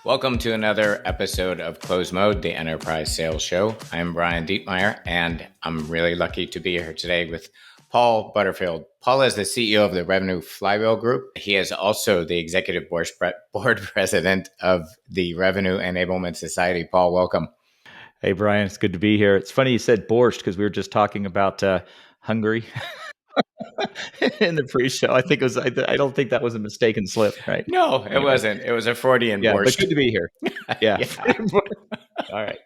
Welcome to another episode of Close Mode, the Enterprise Sales Show. I'm Brian Dietmeyer, and I'm really lucky to be here today with Paul Butterfield. Paul is the CEO of the Revenue Flywheel Group. He is also the executive board president of the Revenue Enablement Society. Paul, welcome. Hey, Brian, it's good to be here. It's funny you said borscht because we were just talking about Hungary in the pre-show. I think it was. I don't think that was a mistaken slip, right? No, it wasn't. It was a Freudian Yeah, borscht. but good to be here. Yeah. All right.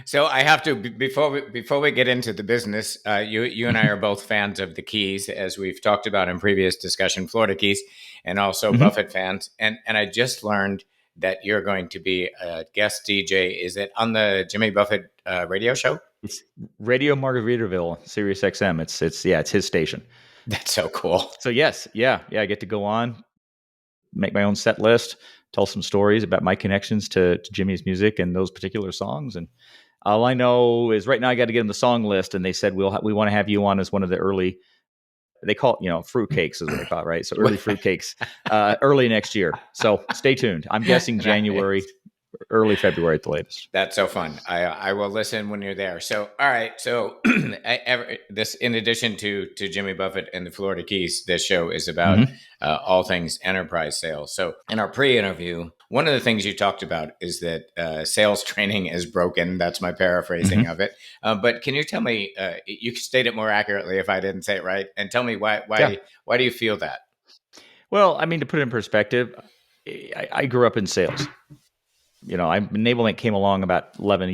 So I have to before we get into the business. You and I are both fans of the Keys, as we've talked about in previous discussion, Florida Keys, and also Buffett fans. And I just learned that you're going to be a guest DJ. Is it on the Jimmy Buffett radio show? It's Radio Margaritaville, Sirius XM. It's his station. That's so cool. So yes, I get to go on, make my own set list, tell some stories about my connections to Jimmy's music and those particular songs. And all I know is right now I got to get on the song list, and they said we want to have you on as one of the early. They call it, fruitcakes is what they call it, right? So early fruitcakes, early next year. So stay tuned. I'm guessing January, early February at the latest. That's so fun. I will listen when you're there. So, all right. So this, in addition to Jimmy Buffett and the Florida Keys, this show is about all things enterprise sales. So in our pre-interview, one of the things you talked about is that sales training is broken. That's my paraphrasing of it. But can you tell me, you could state it more accurately if I didn't say it right, and tell me why do you feel that? Well, I mean, to put it in perspective, I grew up in sales. Enablement came along about 12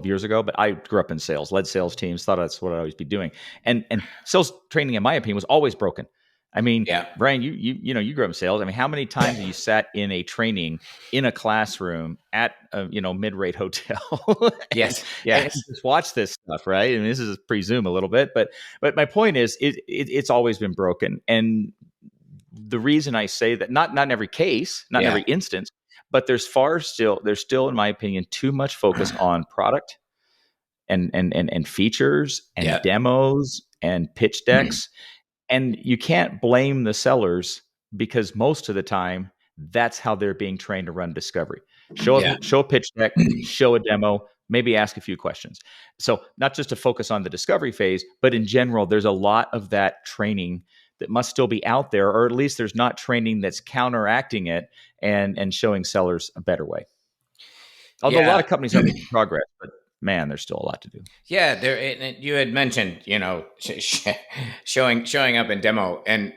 years ago, but I grew up in sales, led sales teams, thought that's what I'd always be doing. And sales training, in my opinion, was always broken. I mean, Brian, you grew up in sales. I mean, how many times have you sat in a training in a classroom at a, mid-rate hotel? Yes. And just watch this stuff, right? I mean, this is pre-Zoom a little bit, but my point is it's always been broken. And the reason I say that, not in every case, not in every instance, but there's still, in my opinion, too much focus on product and features and demos and pitch decks. And you can't blame the sellers because most of the time that's how they're being trained to run discovery. Show a pitch deck, show a demo, maybe ask a few questions. So not just to focus on the discovery phase, but in general, there's a lot of that training that must still be out there, or at least there's not training that's counteracting it and showing sellers a better way. Although a lot of companies are making progress, but man, there's still a lot to do. Yeah, you had mentioned, showing up in demo, and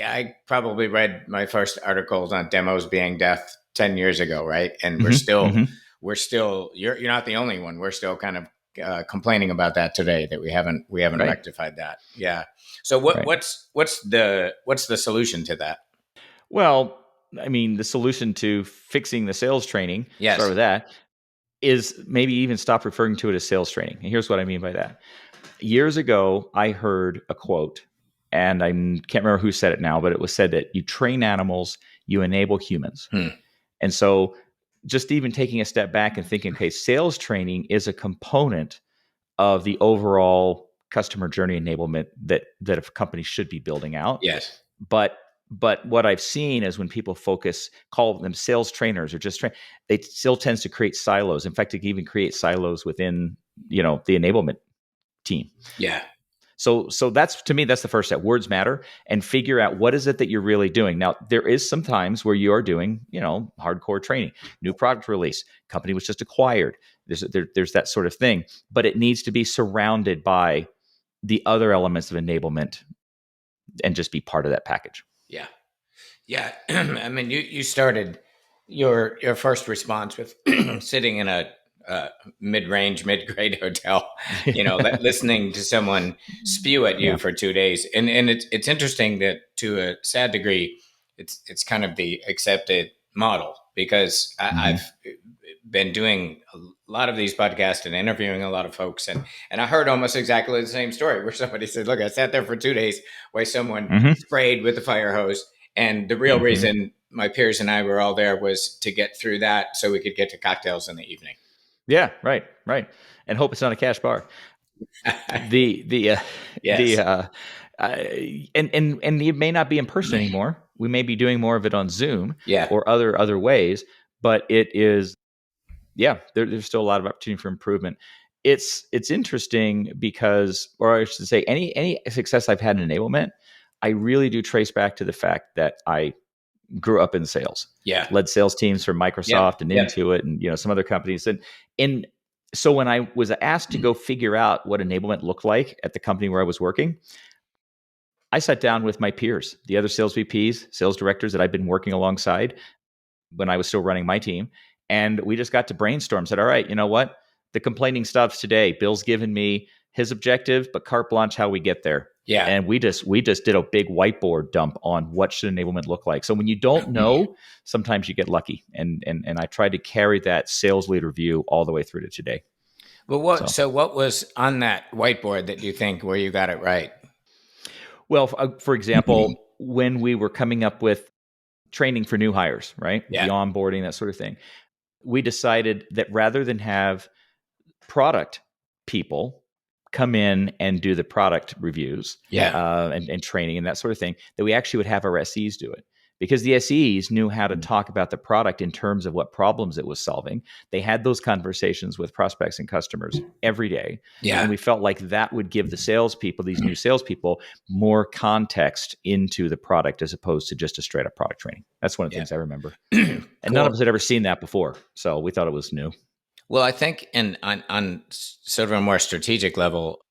I probably read my first articles on demos being death 10 years ago, right? And we're still, you're not the only one. We're still kind of complaining about that today, that we haven't rectified that. Yeah. So what's the solution to that? Well, I mean, the solution to fixing the sales training, start with that, is maybe even stop referring to it as sales training. And here's what I mean by that. Years ago, I heard a quote, and I can't remember who said it now, but it was said that you train animals, you enable humans. And so just even taking a step back and thinking, okay, sales training is a component of the overall customer journey enablement that a company should be building out. Yes. But what I've seen is when people call them sales trainers or just it still tends to create silos. In fact, it can even create silos within, the enablement team. Yeah. So that's, to me, that's the first step. Words matter, and figure out what is it that you're really doing. Now, there is some times where you are doing, hardcore training, new product release, company was just acquired. There's that sort of thing, but it needs to be surrounded by the other elements of enablement and just be part of that package. Yeah. I mean, you started your first response with sitting in a mid-grade hotel, listening to someone spew at you for 2 days. And it's interesting that, to a sad degree, it's kind of the accepted model, because I've been doing a lot of these podcasts and interviewing a lot of folks, and I heard almost exactly the same story, where somebody said, look, I sat there for 2 days while someone sprayed with a fire hose. And the real reason my peers and I were all there was to get through that so we could get to cocktails in the evening. Yeah, right. And hope it's not a cash bar. And it may not be in person anymore. We may be doing more of it on Zoom or other ways. but it is, yeah, there's still a lot of opportunity for improvement. It's interesting because, or I should say, any success I've had in enablement, I really do trace back to the fact that I grew up in sales. Yeah. Led sales teams for Yep. Microsoft and Yep. Intuit and some other companies. And so when I was asked to go figure out what enablement looked like at the company where I was working, I sat down with my peers, the other sales VPs, sales directors that I've been working alongside when I was still running my team. And we just got to brainstorm, said, all right, you know what? The complaining stuff's today. Bill's given me his objective, but carte blanche how we get there. Yeah. And we just did a big whiteboard dump on what should enablement look like. So when you don't know, sometimes you get lucky. And I tried to carry that sales leader view all the way through to today. Well, so what was on that whiteboard that you think where you got it right? Well, for example, when we were coming up with training for new hires, right? Yeah. The onboarding, that sort of thing, we decided that rather than have product people come in and do the product reviews, and training and that sort of thing, that we actually would have our SEs do it, because the SEs knew how to talk about the product in terms of what problems it was solving. They had those conversations with prospects and customers every day. Yeah. And we felt like that would give the salespeople, these new salespeople, more context into the product as opposed to just a straight up product training. That's one of the things I remember. And none of us had ever seen that before. So we thought it was new. Well, I think on sort of a more strategic level,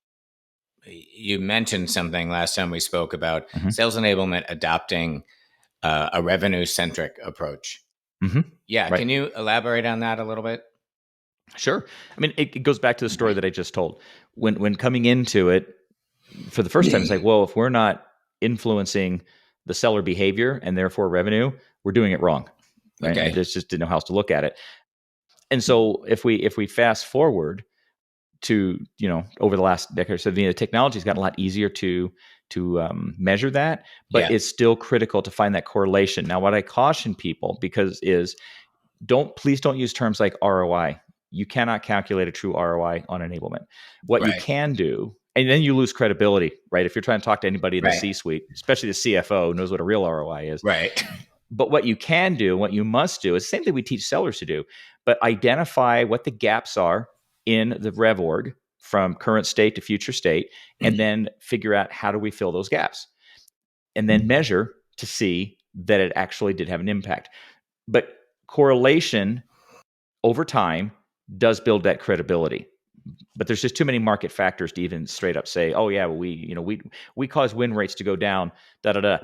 you mentioned something last time we spoke about sales enablement adopting a revenue-centric approach. Yeah. Right. Can you elaborate on that a little bit? Sure. I mean, it goes back to the story that I just told. When coming into it for the first time, it's like, well, if we're not influencing the seller behavior and therefore revenue, we're doing it wrong. Right. Okay. I just didn't know how else to look at it. And so if we fast forward to, over the last decade or so, the technology has gotten a lot easier to measure that, but it's still critical to find that correlation. Now, what I caution people is please don't use terms like ROI. You cannot calculate a true ROI on enablement. What you can do, and then you lose credibility, right? If you're trying to talk to anybody in the C-suite, especially the CFO, knows what a real ROI is. Right. But what you can do, what you must do, is the same thing we teach sellers to do, but identify what the gaps are in the rev org from current state to future state, and then figure out how do we fill those gaps, and then measure to see that it actually did have an impact. But correlation over time does build that credibility. But there's just too many market factors to even straight up say, oh yeah, well, we cause win rates to go down,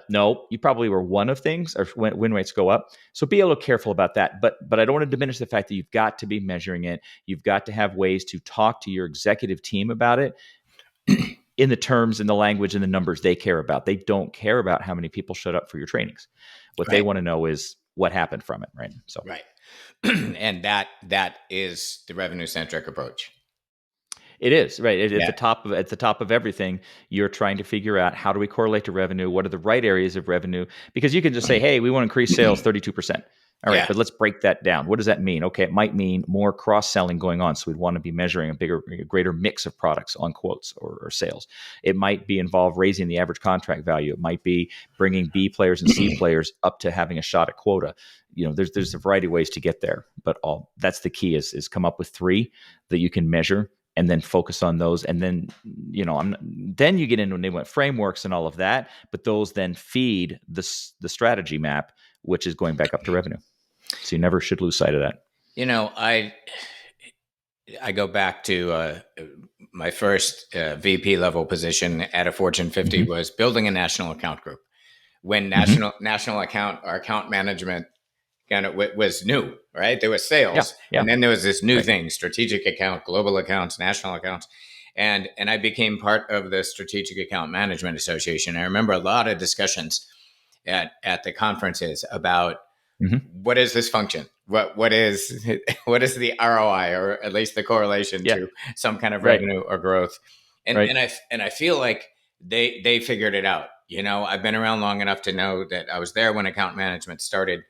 No, you probably were one of things, or win rates go up. So be a little careful about that. But I don't want to diminish the fact that you've got to be measuring it. You've got to have ways to talk to your executive team about it in the terms and the language and the numbers they care about. They don't care about how many people showed up for your trainings. What they want to know is what happened from it, right? So right. And that is the revenue-centric approach. It is, right. At the top of everything, you're trying to figure out how do we correlate to revenue? What are the right areas of revenue? Because you can just say, hey, we want to increase sales 32%. All right, but let's break that down. What does that mean? Okay, it might mean more cross-selling going on. So we'd want to be measuring a greater mix of products on quotes or sales. It might be involve raising the average contract value. It might be bringing B players and C players up to having a shot at quota. There's a variety of ways to get there, but that's the key is come up with 3 that you can measure and then focus on those. And then, then you get into enablement frameworks and all of that, but those then feed the strategy map, which is going back up to revenue. So you never should lose sight of that. I go back to my first VP level position at a Fortune 50 was building a national account group. When national account or account management kind of was new, right? There was sales, and then there was this new thing: strategic account, global accounts, national accounts, and I became part of the Strategic Account Management Association. I remember a lot of discussions at the conferences about what is this function, what is the ROI, or at least the correlation to some kind of revenue or growth, and I feel like they figured it out. I've been around long enough to know that I was there when account management started.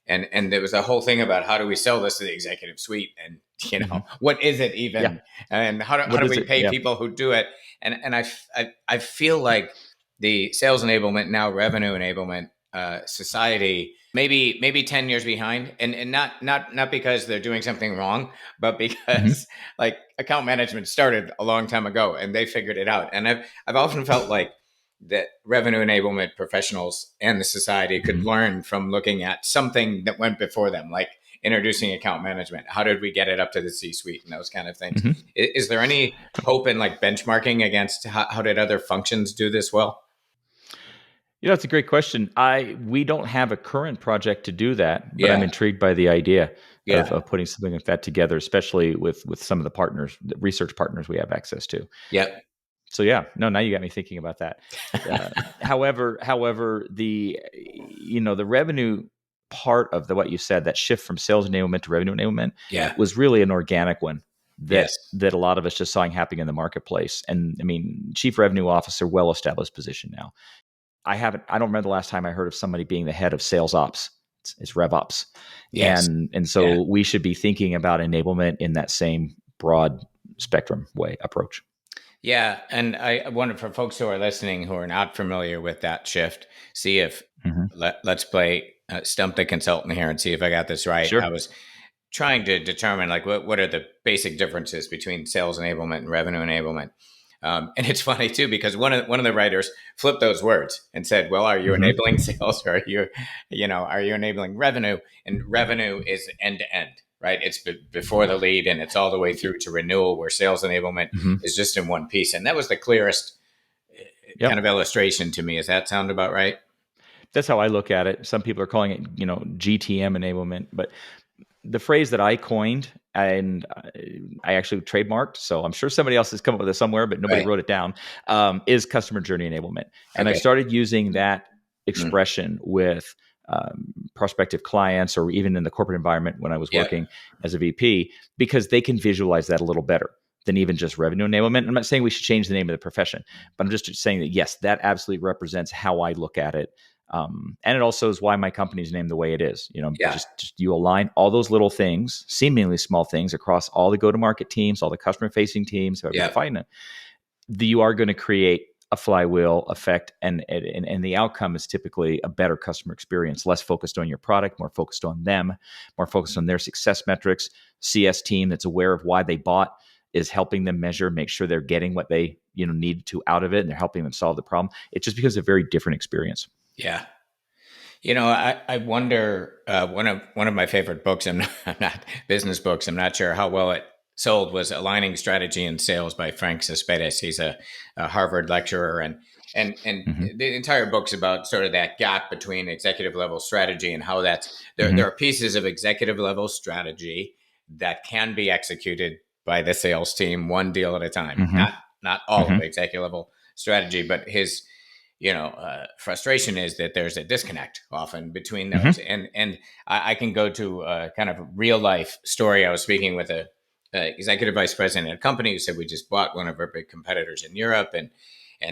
And there was a whole thing about how do we sell this to the executive suite, and what is it even, and how do we pay people who do it, and I feel like the sales enablement, now revenue enablement, society maybe 10 years behind, and not because they're doing something wrong, but Hmm. because like account management started a long time ago and they figured it out. And I've often felt like that revenue enablement professionals and the society could Hmm. learn from looking at something that went before them, like introducing account management. How did we get it up to the C-suite and those kind of things? Hmm. Is there any hope in like benchmarking against how did other functions do this well? That's a great question. We don't have a current project to do that, but I'm Yeah, intrigued by the idea yeah, of putting something like that together, especially with some of the partners, the research partners we have access to. yep, So yeah, no, now you got me thinking about that. Uh, however, the revenue part of what you said, that shift from sales enablement to revenue enablement, yeah, was really an organic one that yes, that a lot of us just saw happening in the marketplace. And I mean, chief revenue officer, well established position now. I don't remember the last time I heard of somebody being the head of sales ops. It's rev ops, yes, and yeah. so we should be thinking about enablement in that same broad spectrum way approach. Yeah, and I wonder for folks who are listening who are not familiar with that shift, see if Hmm. let's play stump the consultant here and see if I got this right. I Sure. was trying to determine like what are the basic differences between sales enablement and revenue enablement. And it's funny too because one of the writers flipped those words and said, "Well, are you Hmm. enabling sales or are you enabling revenue?" And revenue is end to end, right? It's before the lead and it's all the way through to renewal. Where sales enablement Hmm. is just in one piece, and that was the clearest kind of Yep. illustration to me. Does that sound about right? That's how I look at it. Some people are calling it, GTM enablement, but the phrase that I coined and I actually trademarked, so I'm sure somebody else has come up with it somewhere, but nobody Right. wrote it down, is customer journey enablement. And I've Okay. started using that Mm. expression with prospective clients or even in the corporate environment when I was Yeah. working as a VP, because they can visualize that a little better than even just revenue enablement. I'm not saying we should change the name of the profession, but I'm just saying that, yes, that absolutely represents how I look at it. And it also is why my company's named the way it is. Yeah. Just you align all those little things, seemingly small things, across all the go-to-market teams, all the customer-facing teams, however you Yeah. define it. You are going to create a flywheel effect, and the outcome is typically a better customer experience, less focused on your product, more focused on them, more focused on their success metrics. CS team that's aware of why they bought is helping them measure, make sure they're getting what they need to out of it, and they're helping them solve the problem. It's just because of a very different experience. Yeah. I wonder. One of my favorite books. I'm not business books. I'm not sure how well it sold. Was Aligning Strategy and Sales by Frank Cespedes. He's a Harvard lecturer, and Hmm. the entire book's about sort of that gap between executive level strategy and how that's there Hmm. are pieces of executive level strategy that can be executed by the sales team one deal at a time. Hmm. Not all of Hmm. executive level strategy, but his frustration is that there's a disconnect often between those. Hmm. And I can go to a kind of real life story. I was speaking with a executive vice president at a company who said we just bought one of our big competitors in Europe, and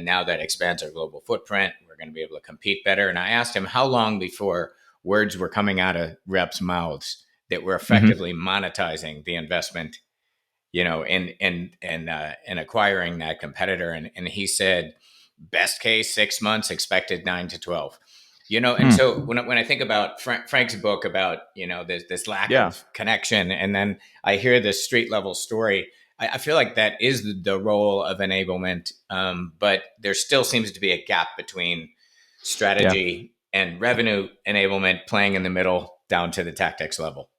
now that expands our global footprint. We're going to be able to compete better. And I asked him how long before words were coming out of reps' mouths that were Hmm. effectively monetizing the investment, in acquiring that competitor. And he said, best case 6 months, expected 9 to 12. And Hmm. so when I think about Frank's book about this lack Yeah. of connection, and then I hear this street level story, I feel like that is the role of enablement. But there still seems to be a gap between Yeah. strategy and revenue enablement, playing in the middle down to the tactics level.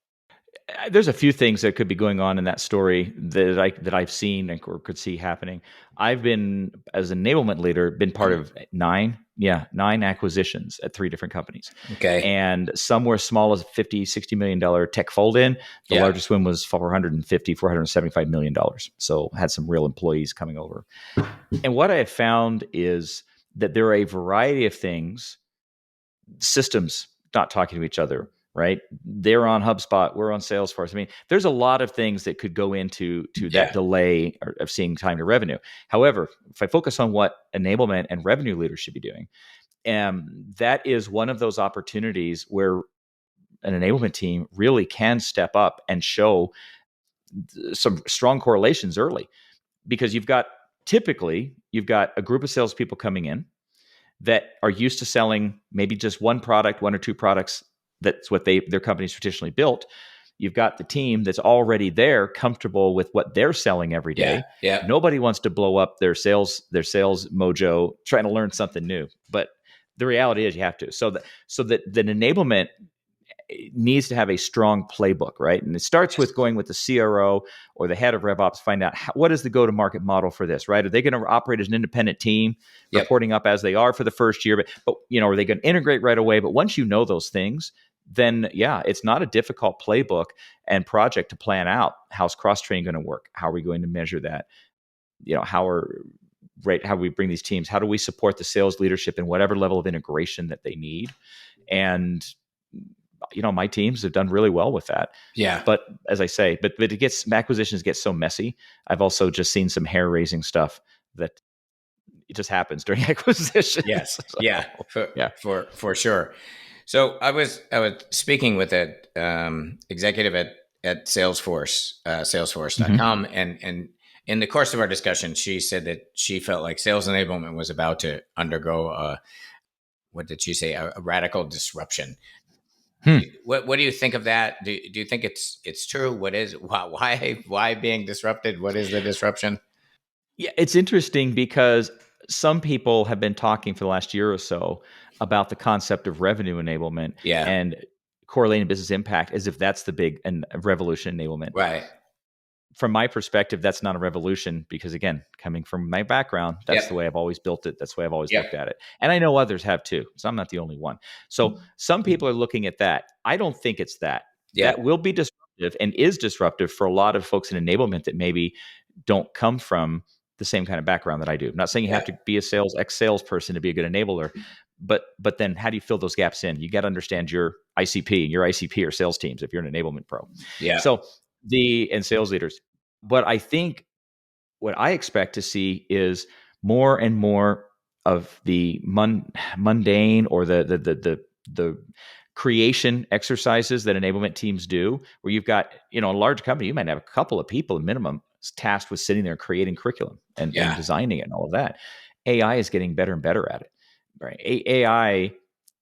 There's a few things that could be going on in that story that I've seen or could see happening. I've been, as an enablement leader, been part of nine acquisitions at three different companies, Okay. and some were as small as 50, $60 million tech fold in. The Yeah. largest one was 450, $475 million. So had some real employees coming over. And what I have found is that there are a variety of things, systems not talking to each other, right? They're on HubSpot, we're on Salesforce. I mean, there's a lot of things that could go into that Yeah. delay of seeing time to revenue. However, if I focus on what enablement and revenue leaders should be doing, that is one of those opportunities where an enablement team really can step up and show some strong correlations early, because typically you've got a group of salespeople coming in. that are used to selling maybe just one product, one or two products. That's what their company's traditionally built. You've got the team that's already there, comfortable with what they're selling every Yeah. day. Yeah. Nobody wants to blow up their sales mojo trying to learn something new. But the reality is you have to. So that enablement needs to have a strong playbook, right? And it starts Yes. with going with the CRO or the head of RevOps, find out what is the go-to-market model for this, right? Are they going to operate as an independent team, Yep. reporting up as they are for the first year? But are they going to integrate right away? But once you know those things, then yeah, it's not a difficult playbook and project to plan out. How's cross-training going to work? How are we going to measure that? How we bring these teams? How do we support the sales leadership in whatever level of integration that they need? And my teams have done really well with that. Yeah. But as I say, but acquisitions get so messy. I've also just seen some hair raising stuff that it just happens during acquisitions. Yes. So, Yeah. yeah. For sure. So I was speaking with an executive at Salesforce, Salesforce.com, and in the course of our discussion, she said that she felt like sales enablement was about to undergo what did she say? A radical disruption. What do you think of that? Do you think it's true? What is why being disrupted? What is the disruption? Yeah, it's interesting because some people have been talking for the last year or so about the concept of revenue enablement Yeah. and correlating business impact as if that's the big and revolution enablement. Right. From my perspective, that's not a revolution because, again, coming from my background, that's the Yep. way I've always built it. That's the way I've always Yep. looked at it. And I know others have too. So I'm not the only one. So some people are looking at that. I don't think it's that. Yep. That will be disruptive and is disruptive for a lot of folks in enablement that maybe don't come from the same kind of background that I do. I'm not saying you have to be a ex-salesperson to be a good enabler, but then how do you fill those gaps in? You got to understand your ICP, and your ICP or sales teams if you're an enablement pro. Yeah. So and sales leaders. But I think what I expect to see is more and more of the mundane or the creation exercises that enablement teams do, where you've got a large company, you might have a couple of people minimum tasked with sitting there creating curriculum and designing it and all of that. AI is getting better and better at it. Right? AI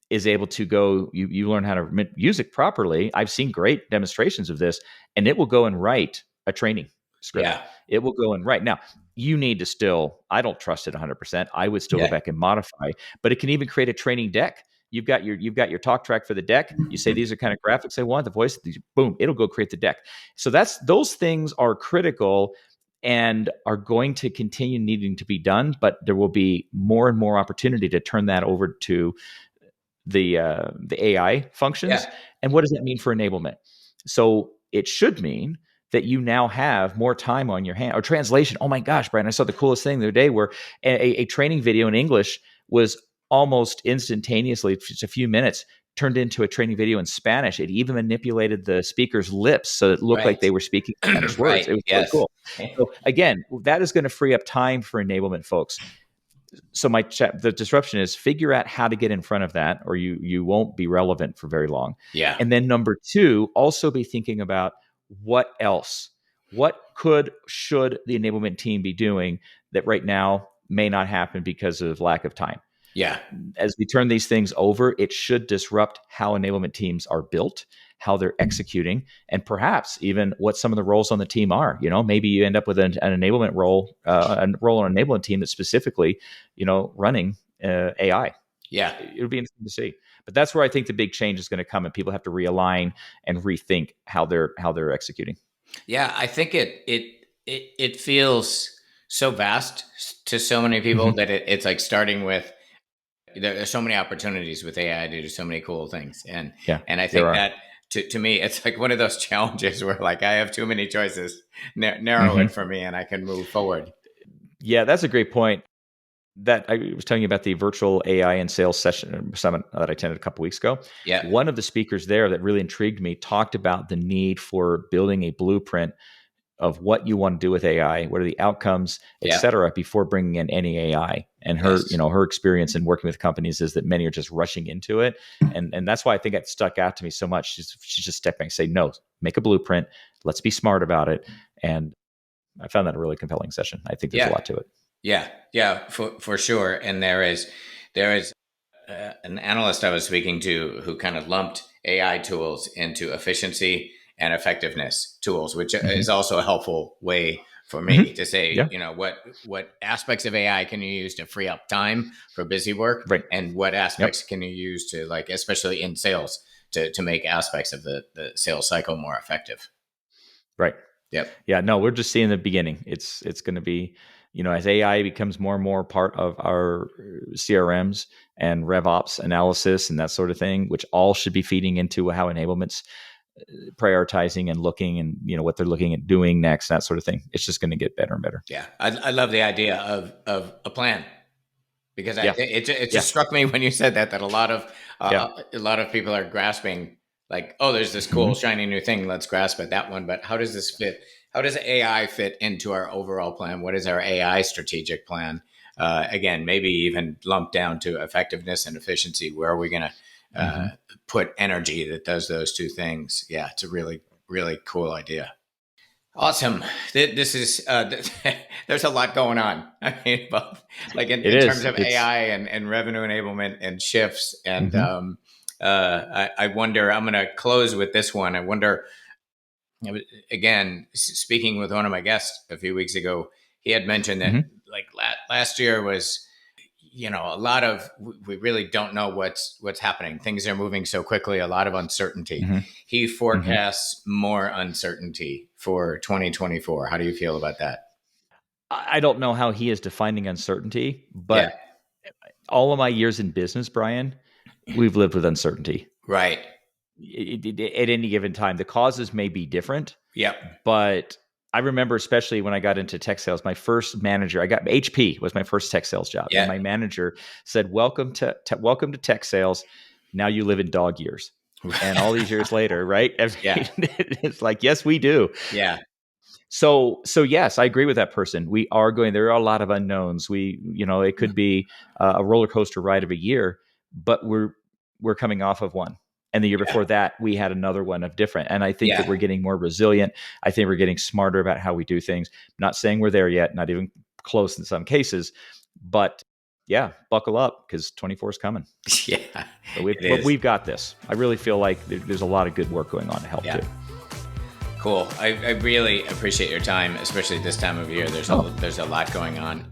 is able to go, you learn how to use it properly. I've seen great demonstrations of this, and it will go and write a training script. Yeah. It will go and write. Now, you need to still, I don't trust it 100%. I would still go back and modify, but it can even create a training deck. You've got your talk track for the deck. You say these are kind of graphics I want, the voice, boom, it'll go create the deck. So those things are critical and are going to continue needing to be done, but there will be more and more opportunity to turn that over to the AI functions. Yeah. And what does that mean for enablement? So it should mean that you now have more time on your hand. Or translation. Oh my gosh, Brian, I saw the coolest thing the other day where a training video in English was almost instantaneously, just a few minutes, turned into a training video in Spanish. It even manipulated the speaker's lips so it looked like Right. they were speaking Spanish words. Right. It was really Yes. cool. So again, that is going to free up time for enablement folks. So the disruption is figure out how to get in front of that, or you won't be relevant for very long. Yeah. And then number two, also be thinking about what else, should the enablement team be doing that right now may not happen because of lack of time. Yeah. As we turn these things over, it should disrupt how enablement teams are built, how they're executing, and perhaps even what some of the roles on the team are. Maybe you end up with an enablement role, a role on an enablement team that's specifically, running AI. Yeah. It would be interesting to see. But that's where I think the big change is going to come, and people have to realign and rethink how they're executing. Yeah. I think it feels so vast to so many people that it's like starting with. There's so many opportunities with AI to do so many cool things, and I think that to me, it's like one of those challenges where like I have too many choices. Narrow it for me, and I can move forward. Yeah, that's a great point. That I was telling you about the virtual AI and sales session summit that I attended a couple weeks ago. Yeah. One of the speakers there that really intrigued me talked about the need for building a blueprint of what you want to do with AI, what are the outcomes, et cetera, before bringing in any AI. And her experience in working with companies is that many are just rushing into it. And that's why I think it stuck out to me so much. She's just stepping and say, no, make a blueprint. Let's be smart about it. And I found that a really compelling session. I think there's a lot to it. Yeah, for sure. And there is There is an analyst I was speaking to who kind of lumped AI tools into efficiency and effectiveness tools, which Mm-hmm. is also a helpful way for me Mm-hmm. to say, Yeah. what aspects of AI can you use to free up time for busy work, Right. and what aspects Yep. can you use to, like, especially in sales, to make aspects of the sales cycle more effective. Right. Yep. Yeah. No, we're just seeing the beginning. It's going to be, as AI becomes more and more part of our CRMs and RevOps analysis and that sort of thing, which all should be feeding into how enablements prioritizing and looking and what they're looking at doing next, that sort of thing. It's just going to get better and better. Yeah. I love the idea of a plan, because Yeah. it Yeah. just struck me when you said that Yeah. a lot of people are grasping, like, oh, there's this cool Mm-hmm. shiny new thing, let's grasp at that one, but how does this fit? How does AI fit into our overall plan? What is our AI strategic plan? Again, maybe even lump down to effectiveness and efficiency. Where are we going to Mm-hmm. put energy that does those two things? Yeah, it's a really, really cool idea. Awesome. This is there's a lot going on. I mean, both like It in terms is. of It's. AI and revenue enablement and shifts. And Mm-hmm. I wonder. I'm going to close with this one. I wonder. Again, speaking with one of my guests a few weeks ago, he had mentioned that, Mm-hmm. like, last year was, a lot of, we really don't know what's happening. Things are moving so quickly, a lot of uncertainty. Mm-hmm. He Mm-hmm. forecasts more uncertainty for 2024. How do you feel about that? I don't know how he is defining uncertainty, Yeah. but all of my years in business, Brian, we've lived with uncertainty. Right. At any given time, the causes may be different, Yep. but I remember, especially when I got into tech sales, my first manager, I got HP was my first tech sales job, and Yeah. my manager said, welcome to tech sales. Now you live in dog years." And all these years later, right? Yeah. It's like, yes, we do. Yeah. So yes, I agree with that person. We are going. There are a lot of unknowns. It could be a roller coaster ride of a year, but we're coming off of one, and the year Yeah. before that we had another one of different. And I think that Yeah. we're getting more resilient. I think we're getting smarter about how we do things. Not saying we're there yet, not even close in some cases, but yeah, buckle up because 24 is coming. Yeah. But It is. we've got this. I really feel like there's a lot of good work going on to help Yeah. too. Cool. I really appreciate your time, especially this time of year. Oh, There's a lot going on.